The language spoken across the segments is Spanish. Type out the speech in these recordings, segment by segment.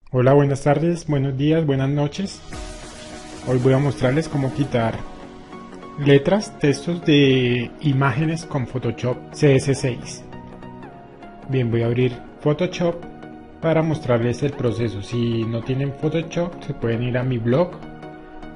Hola, buenas tardes, buenos días, buenas noches. Hoy voy a mostrarles cómo quitar letras, textos de imágenes con Photoshop CS6. Bien, voy a abrir Photoshop para mostrarles el proceso. Si no tienen Photoshop, se pueden ir a mi blog.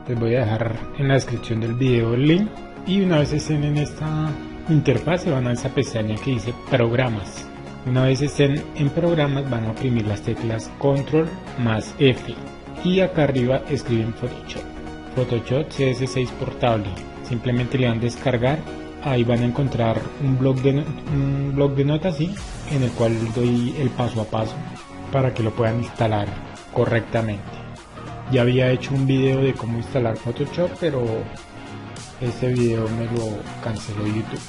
Les voy a dejar en la descripción del video el link. Y una vez estén en esta interfaz, se van a esa pestaña que dice Programas. Una vez estén en programas van a oprimir las teclas Control más F y acá arriba escriben Photoshop CS6 portable. Simplemente le dan descargar, ahí van a encontrar un blog de notas, ¿sí? En el cual doy el paso a paso para que lo puedan instalar correctamente. Ya había hecho un video de cómo instalar Photoshop, pero este video me lo canceló YouTube.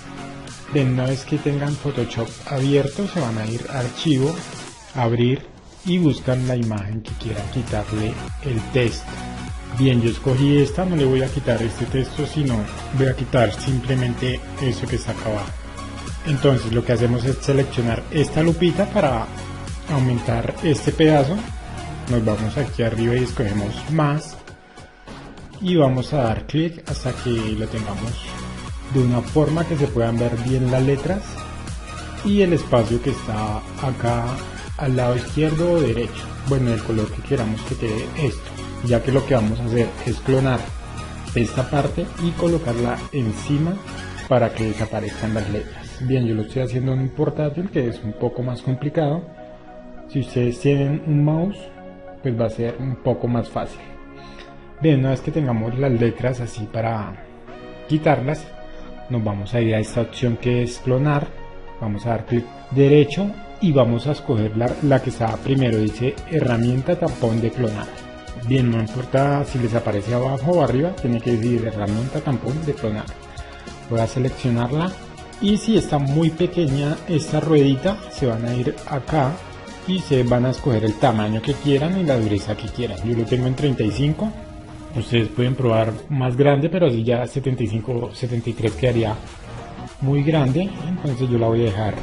Bien, una vez que tengan Photoshop abierto, se van a ir a Archivo, Abrir y buscan la imagen que quieran quitarle el texto. Bien, yo escogí esta, no le voy a quitar este texto, sino voy a quitar simplemente eso que está acá abajo. Entonces lo que hacemos es seleccionar esta lupita para aumentar este pedazo. Nos vamos aquí arriba y escogemos más y vamos a dar clic hasta que lo tengamos de una forma que se puedan ver bien las letras y el espacio que está acá al lado izquierdo o derecho, bueno, el color que queramos que quede esto, ya que lo que vamos a hacer es clonar esta parte y colocarla encima para que desaparezcan las letras. Bien, yo lo estoy haciendo en un portátil que es un poco más complicado. Si ustedes tienen un mouse, pues va a ser un poco más fácil. Bien, una vez que tengamos las letras así para quitarlas, nos vamos a ir a esta opción que es clonar, vamos a dar clic derecho y vamos a escoger la que está primero, dice herramienta tampón de clonar. Bien, no importa si les aparece abajo o arriba, tiene que decir herramienta tampón de clonar. Voy a seleccionarla y si está muy pequeña esta ruedita, se van a ir acá y se van a escoger el tamaño que quieran y la dureza que quieran. Yo lo tengo en 35. Ustedes pueden probar más grande, pero así ya 75, 73 quedaría muy grande. Entonces yo la voy a dejar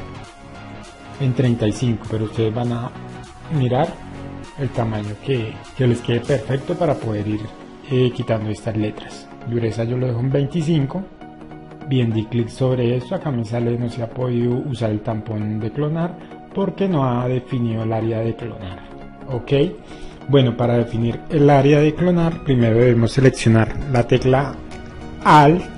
en 35, pero ustedes van a mirar el tamaño que les quede perfecto para poder ir quitando estas letras. Dureza yo lo dejo en 25. Bien, di clic sobre esto. Acá me sale no se ha podido usar el tampón de clonar porque no ha definido el área de clonar. Ok. Bueno, para definir el área de clonar, primero debemos seleccionar la tecla ALT,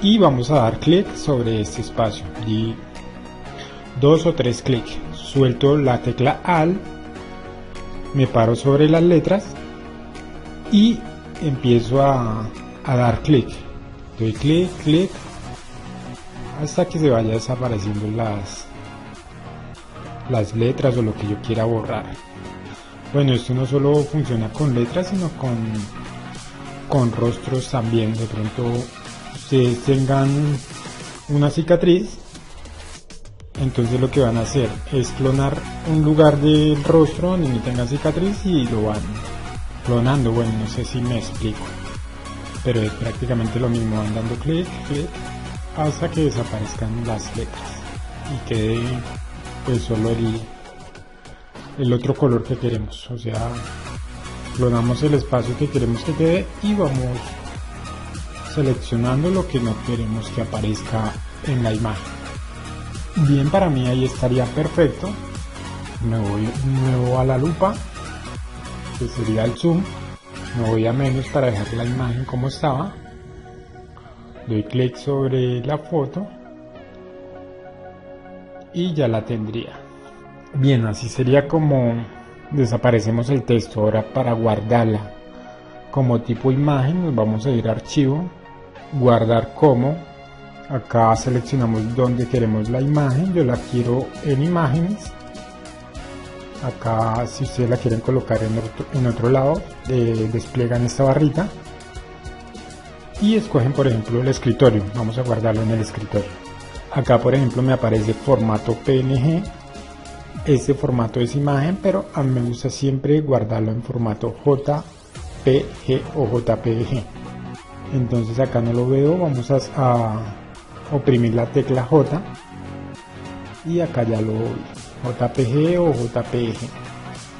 y vamos a dar clic sobre este espacio. Di 2 o 3 clics. Suelto la tecla ALT, me paro sobre las letras y empiezo a dar clic. Doy clic, hasta que se vaya desapareciendo las letras o lo que yo quiera borrar. Bueno, esto no solo funciona con letras, sino con rostros también. De pronto ustedes tengan una cicatriz, entonces lo que van a hacer es clonar un lugar del rostro donde no tenga cicatriz y lo van clonando. Bueno, no sé si me explico, pero es prácticamente lo mismo. Van dando clic hasta que desaparezcan las letras y quede pues solo el otro color que queremos. O sea, clonamos el espacio que queremos que quede y vamos seleccionando lo que no queremos que aparezca en la imagen. Bien, para mí ahí estaría perfecto. Me voy nuevo a la lupa, que sería el zoom. Me voy a menos para dejar la imagen como estaba. Doy clic sobre la foto y ya la tendría. Bien, así sería como desaparecemos el texto. Ahora, para guardarla como tipo imagen, nos vamos a ir a archivo, guardar como. Acá seleccionamos donde queremos la imagen. Yo la quiero en imágenes. Acá, si ustedes la quieren colocar en otro lado, despliegan esta barrita y escogen, por ejemplo, el escritorio. Vamos a guardarlo en el escritorio. Acá, por ejemplo, me aparece formato PNG. Este formato es imagen, pero a mí me gusta siempre guardarlo en formato JPG o JPG. Entonces acá no lo veo. Vamos a oprimir la tecla J y acá ya lo JPG o JPG.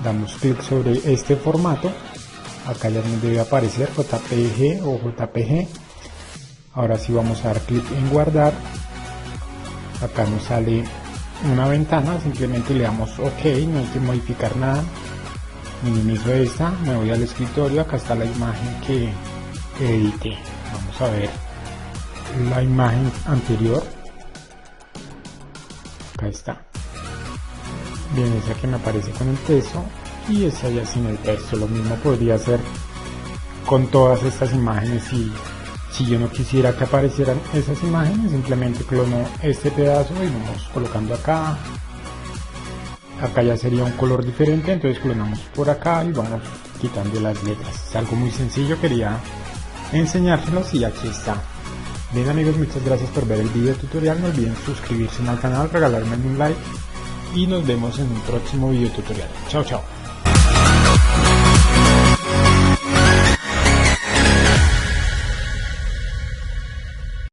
Damos clic sobre este formato, acá ya nos debe aparecer JPG o JPG. Ahora sí vamos a dar clic en guardar, acá nos sale una ventana, simplemente le damos OK, no hay que modificar nada. Minimizo esta, me voy al escritorio, acá está la imagen que edité. Vamos a ver la imagen anterior, acá está. Bien, esa que me aparece con el texto y esa ya sin el texto. Lo mismo podría hacer con todas estas imágenes. Y si yo no quisiera que aparecieran esas imágenes, simplemente clono este pedazo y vamos colocando acá. Acá ya sería un color diferente, entonces clonamos por acá y vamos quitando las letras. Es algo muy sencillo, quería enseñárselos y aquí está. Bien amigos, muchas gracias por ver el video tutorial. No olviden suscribirse al canal, regalarme un like y nos vemos en un próximo video tutorial. Chao, chao.